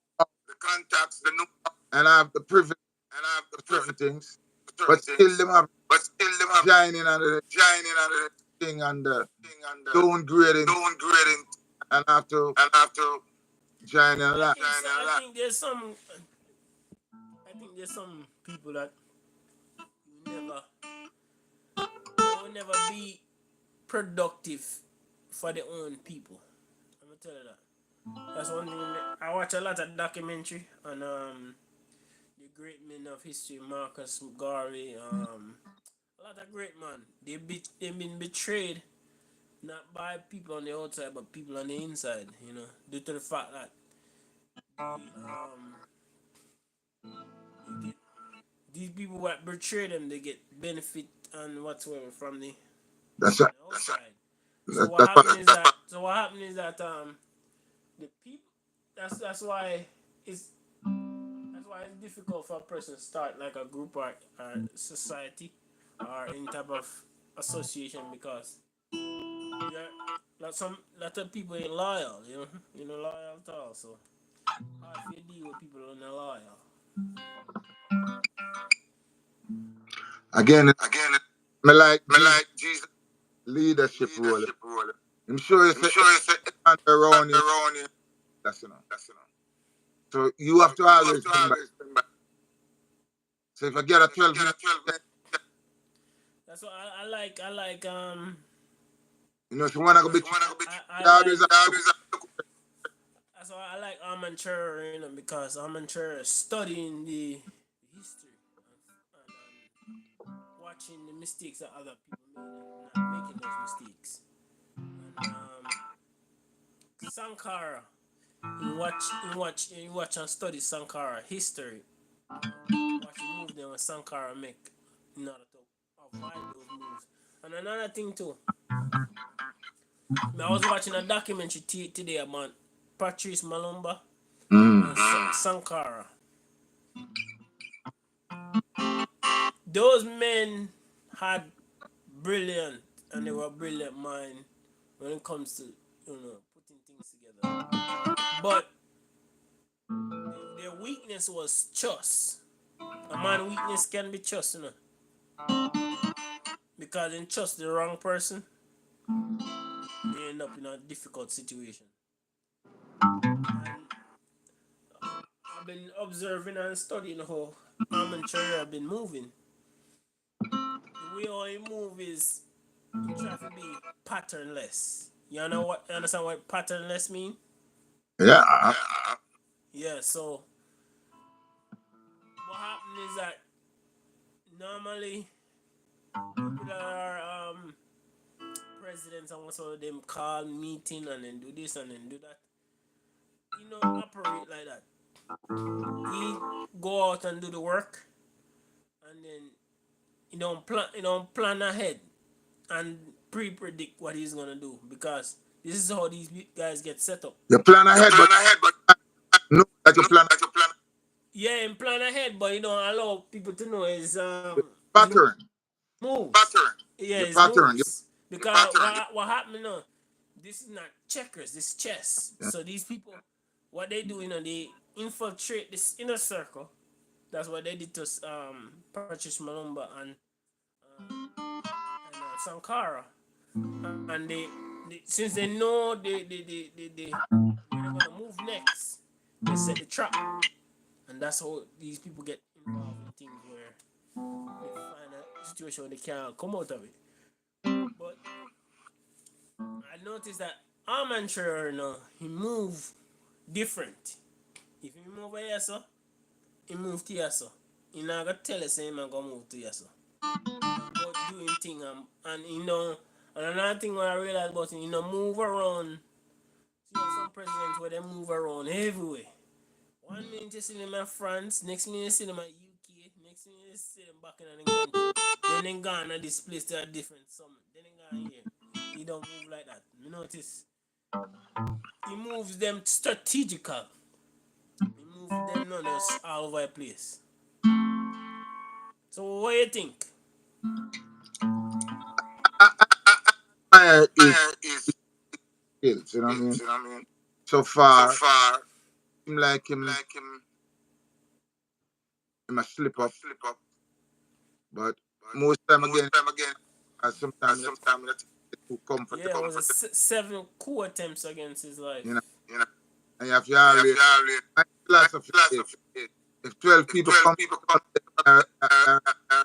A: and I have the privilege of certain things, but still them have joining on the thing and the downgrading and have to join in a lot.
B: I think there's some people that will never be productive for their own people. I'm gonna tell you that. That's one thing. I watch a lot of documentary on the great men of history, Marcus Garvey. A lot of great men. They've been betrayed not by people on the outside, but people on the inside. Due to the fact that these people that betray them, they get benefit and whatsoever from the outside. So what happened is that the people. That's why it's difficult for a person to start like a group or society or any type of association, because lot of people ain't loyal, loyal at all. So how if you deal with people who are not loyal?
A: Again, me like Jesus leadership role. I'm sure you say around you. That's So you have to always remember. So if I get a 12 minute,
B: that's what I like.
A: if you wanna go be
B: I like. that's why I like Armand Cher, because Armand Cher studying the history and watching the mistakes that other people made and not making those mistakes. And Sankara, in watch and study Sankara history. Watch the move them and Sankara make in order to avoid those moves. And another thing too, I was watching a documentary today about Patrice Malumba
A: Mm.
B: and Sankara. Those men had brilliant, and they were brilliant mind when it comes to putting things together. But their weakness was trust. A man weakness can be trust, because in trust the wrong person, they end up in a difficult situation. And I've been observing and studying how Armand Cherry have been moving. The way how he move is he try to be patternless. You understand what patternless mean?
A: Yeah.
B: Yeah, so what happened is that normally people that are presidents and what sort of them call meeting and then do this and then do that. He don't operate like that. He go out and do the work, and then he don't plan ahead and pre-predict what he's gonna do, because this is how these guys get set up.
A: You plan
B: You
A: ahead, but
B: plan ahead, but
A: know that you
B: no,
A: plan
B: that you plan. Yeah, and plan ahead, but you don't allow people to know his
A: pattern.
B: moves. Pattern. Yeah,
A: Your
B: his
A: pattern.
B: moves. Because what happened now? This is not checkers. This is chess.
A: Yeah.
B: So these people, what they do, they infiltrate this inner circle. That's what they did to Patrice Malumba and Sankara. And since they know where they're gonna move next, they set the trap, and that's how these people get involved in things where they find a situation where they can't come out of it. But I noticed that Armand Scherer, he move different. If he move over here, so he move to here, so he not gonna tell us him gonna move to here, so he not go doing thing and another thing what I realized about him, move around. Some presidents where they move around everywhere. 1 minute you see them in France, next minute you see them at UK, next minute you see them back in the country. Then they gone at this place to a different summit. Then they gone here. He don't move like that. You notice? He moves them strategical. He moves them not just all over the place. So what do you think?
A: I is
B: Is
A: skills, you know what I
B: skills,
A: mean?
B: you know what I mean?
A: So
B: So
A: far,
B: far,
A: him like him,
B: like him,
A: him a slip up,
B: slip up,
A: but
B: but
A: most time
B: most
A: again,
B: time again,
A: sometimes it's
B: sometimes that
A: too comfortable,
B: yeah, it was a 7 coup attempts against his life.
A: you know.
B: You know,
A: And you have to
B: you have
A: always,
B: to always
A: my
B: my
A: philosophy is,
B: philosophy is
A: if 12
B: if
A: people
B: 12
A: come,
B: people come
A: uh,
B: to
A: uh, uh,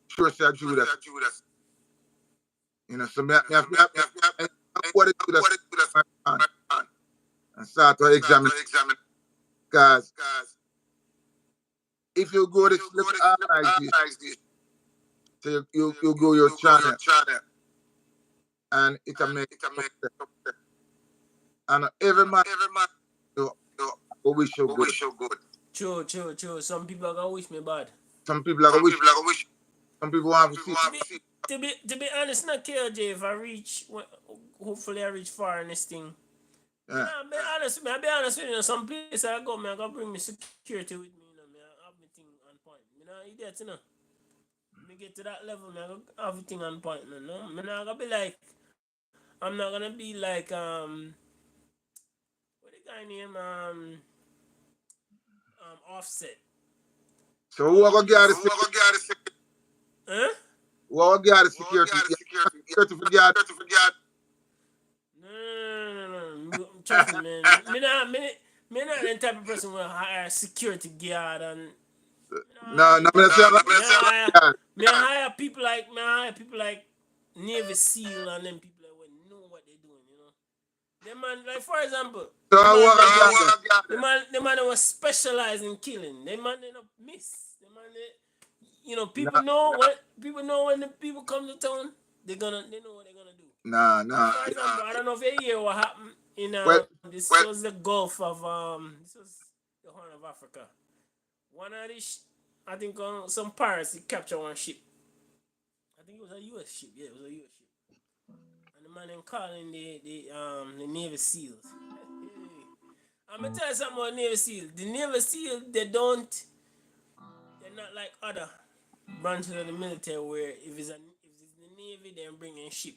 A: sure say Judas,
B: Judas,
A: so me, me have,
B: so
A: me have, me
B: have, me
A: have, what it Judas
B: what it do that's
A: my man,
B: my man.
A: and start to
B: Start
A: examine,
B: to examine,
A: because
B: guys.
A: if you go
B: If
A: to
B: you
A: look
B: go to
A: analyze this,
B: analyze this,
A: so
B: so
A: you go your
B: you go your
A: channel,
B: channel,
A: and it can
B: and
A: make
B: it can make something.
A: and every man
B: Every man,
A: you
B: you
A: wish you good.
B: wish you good. True. Some people are gonna wish me bad.
A: Some people are gonna
B: Some
A: wish,
B: people are gonna wish.
A: some people want
B: Some
A: to
B: people
A: see.
B: want to see. To be honest, not KJ. If I reach, hopefully I reach far in this thing. Me
A: Yeah.
B: nah be honest. Me I be honest with you. Some place I go, me I gotta bring me security with me. Me I have me thing on point. Me nah idiot, Me get to that level, me I gotta have everything on point. No, me nah gonna be like. I'm not gonna be like what the guy name Offset.
A: So who are gonna
B: So
A: guard the
B: who are
A: security?
B: gonna guard the security? Huh?
A: Who are gonna guard the
B: Who are gonna
A: security?
B: guard the
A: Yeah,
B: security? Yeah,
A: security for guard.
B: security for guard. No. Trust me, man. Me not the type of person who hire security guard and
A: No, no,
B: do
A: I'm
B: that.
A: not saying I'm
B: Me
A: gonna
B: hire,
A: guard.
B: me hire people like Navy SEAL and them people that would know what they're doing. Them man, like for example,
A: So
B: The
A: I
B: man,
A: want to
B: they,
A: get
B: the man was specialized in killing. The man they not miss. The man they, people
A: nah,
B: know when the people come to town, they know what they're gonna do.
A: nah.
B: For example, I don't know if you hear what happened in
A: Well,
B: this was the Gulf of this was the Horn of Africa. One of these, I think some pirates captured one ship. I think it was a U.S. ship. Yeah, it was a U.S. ship. And the man then calling the Navy SEALs. I'm gonna tell you something about Navy SEAL. The Navy SEAL they're not like other branches of the military where if it's the Navy, they're bringing ship.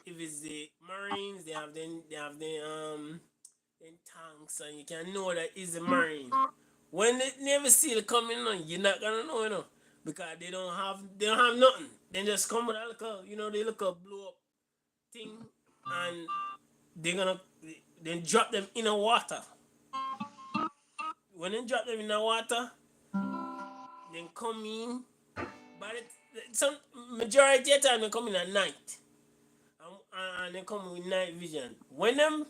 B: If it's the Marines, they have the tanks, and you can know that it's the Marine. When the Navy SEAL coming on, you're not gonna know, because they don't have nothing. They just come with a little, they look a blow up thing, and they're gonna then drop them in the water. When they drop them in the water, then come in. But some majority of the time they come in at night, and they come with night vision. When them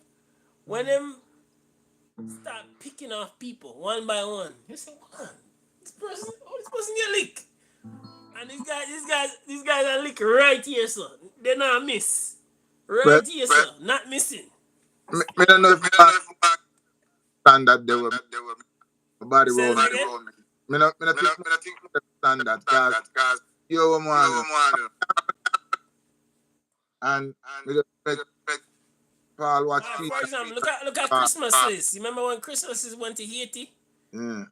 B: start picking off people one by one, you say, "What? This person get lick." And these guys are lick right here, sir. They not miss.
A: well,
B: Right here, sir. Not missing.
A: me don't know if I understand that they were body
B: Say
A: roll
B: it
A: me.
B: again.
A: Me not think understand that because you a man and me just make Paul watch TV.
B: For example, look at Christmas list. You remember when Christmas list went to Haiti?
A: Yeah.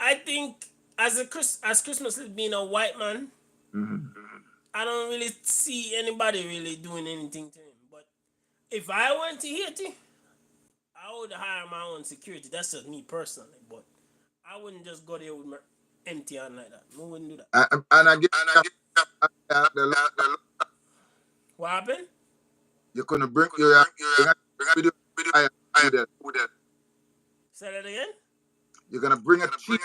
B: I think as Christmas list being a white man,
A: Mm-hmm.
B: I don't really see anybody really doing anything to him. But if I went to Haiti, I would hire my own security. That's just me personally. But I wouldn't just go there with my empty hand like that. I wouldn't do that.
A: And I get the
B: What happened?
A: you're gonna bring a video with it.
B: Say that again?
A: You're gonna bring a cheap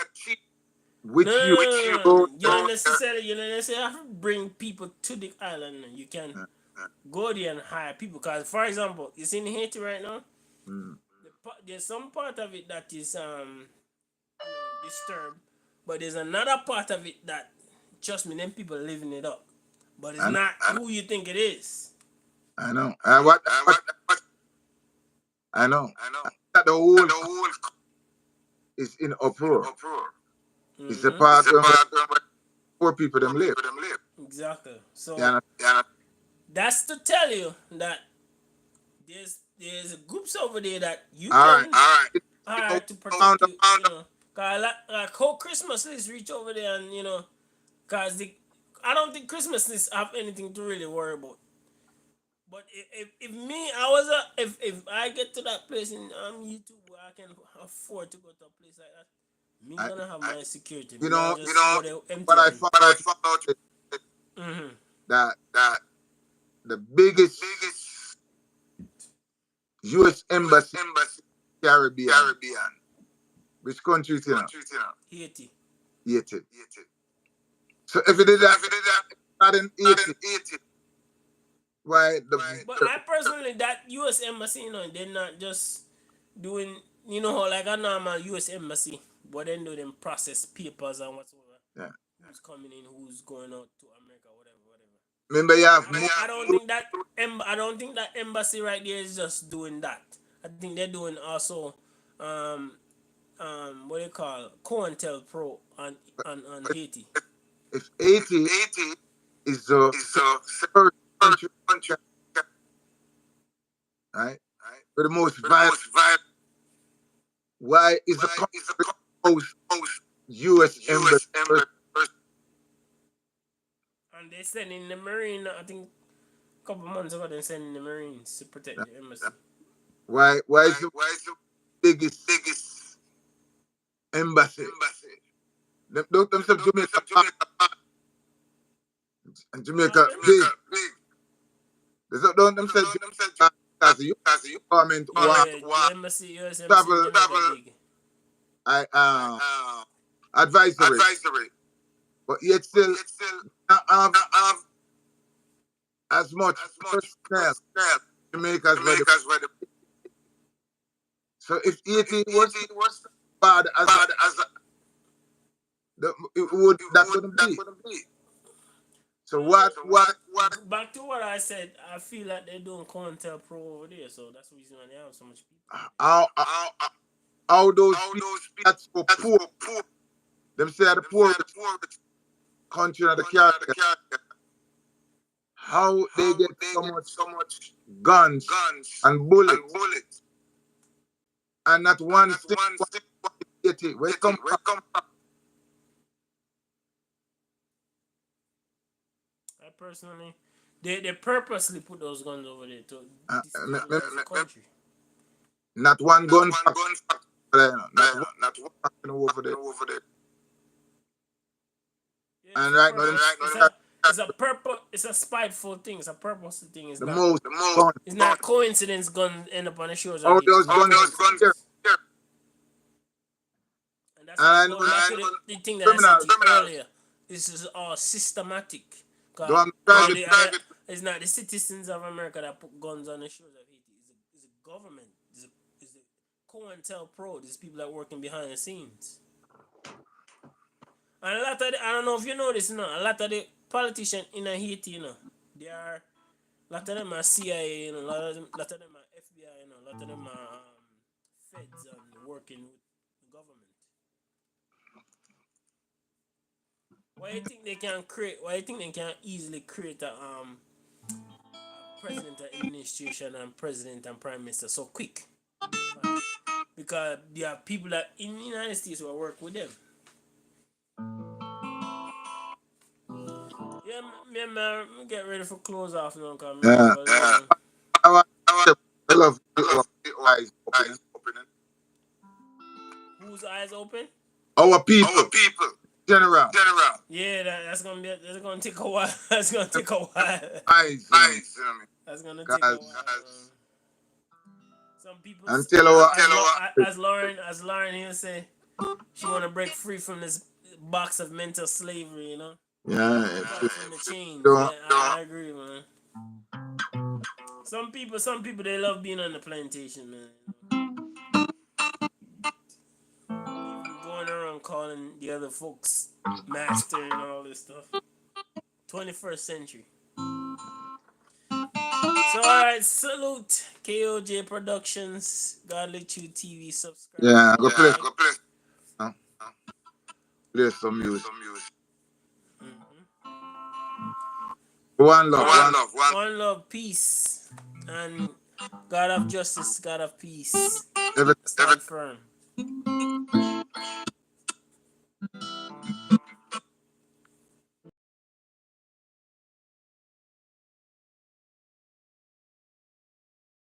B: No,
A: with
B: no,
A: you.
B: no, no, no, no. You don't necessarily have to bring people to the island. You can go there and hire people. Because, for example, it's in Haiti right now.
A: Mm.
B: There's some part of it that is disturbed, but there's another part of it that, trust me, them people living it up. But it's
A: I know.
B: not who you think it is.
A: I know. And what I know. That the whole is in uproar. It's the part where poor people them live.
B: Exactly. So
A: Yeah.
B: that's to tell you that there's groups over there that you
A: All
B: can
A: right.
B: hire to
A: Found
B: protect you. Cause like whole Christmas list reach over there, and cause I don't think Christmas lists have anything to really worry about. But if me, I was if I get to that place in YouTube where I can afford to go to a place like that, me
A: I,
B: gonna have my security.
A: you
B: Me not
A: know
B: just go there empty
A: what I
B: hand.
A: found out is
B: Mm-hmm.
A: that the biggest US embassy in Caribbean. Which country is it now?
B: Haiti.
A: Haiti. So if it is that not in Haiti, why
B: But I personally, that U.S. embassy, they're not just doing, how like a normal U.S. embassy, but then do them process papers and whatsoever.
A: yeah.
B: Who's coming in, who's going out to America, whatever.
A: Remember you have
B: I don't think that embassy right there is just doing that. I think they're doing also, what they call COINTELPRO on Haiti.
A: if Haiti is the first country, right? With the most violent, why is the country most US embassy first?
B: And they send in the Marine, I think a couple months ago, they sent in the Marines to protect the embassy.
A: Why is the biggest embassy? Them say Jamaica and Jamaica big. Them say Jamaica as the US government want
B: The embassy, US embassy in
A: travel
B: Jamaica big.
A: advisory, but yet still not have as much personnel Jamaica's where so if Haiti was bad as it would that wouldn't be. So what
B: Back to what I said, I feel like they're doing COINTELPRO over there, so that's the reason why they have so much people.
A: how how those people that's so poor, them say are the poorest country in the Caribbean, how they get so much guns and bullets and not one single Haiti. Where it come from?
B: I personally, they purposely put those guns over there to
A: Me- me-
B: destabilize the country.
A: Not one gun factory, not one factory over there.
B: Yeah,
A: And right now, them
B: it's a spiteful thing. It's a purposeful thing.
A: the most gun.
B: It's not coincidence guns end up on the shores of
A: All
B: Haiti.
A: those guns here.
B: And that's
A: And
B: why
A: I
B: I'm
A: know
B: going back to the thing that I said
A: criminals
B: to you earlier. This is all systematic.
A: don't private.
B: It's not the citizens of America that put guns on the shores of Haiti. It's a government. It's a COINTELPRO. These people that are working behind the scenes. And a lot of I don't know if you know this, a lot of the politicians in Haiti, they are, a lot of them are CIA, a lot of them are FBI, a lot of them are feds and working with the government. Why do you think they can create? Why do you think they can easily create a president and administration and president and prime minister so quick? Because there are people that in the United States who work with them. Yeah, man, get ready for close off now, cause
A: Yeah. I want I love our eyes opening.
B: whose eyes open?
A: Our people, general.
B: Yeah, that's gonna take a while. That's gonna take a while.
A: Eyes, you know me.
B: That's gonna take a
A: Guys,
B: while. Some people,
A: until our
B: as Lauren here say, she wanna break free from this box of mental slavery.
A: yeah,
B: From the chains.
A: don't
B: Yeah, I agree, man. Some people, they love being on the plantation, man. Even going around calling the other folks master and all this stuff. 21st century. So, alright, salute KOJ Productions, Godly Truth TV, subscribe.
A: yeah, go play play some music. One love,
B: One love, peace, and God of justice, God of peace.
A: every
B: Stand firm.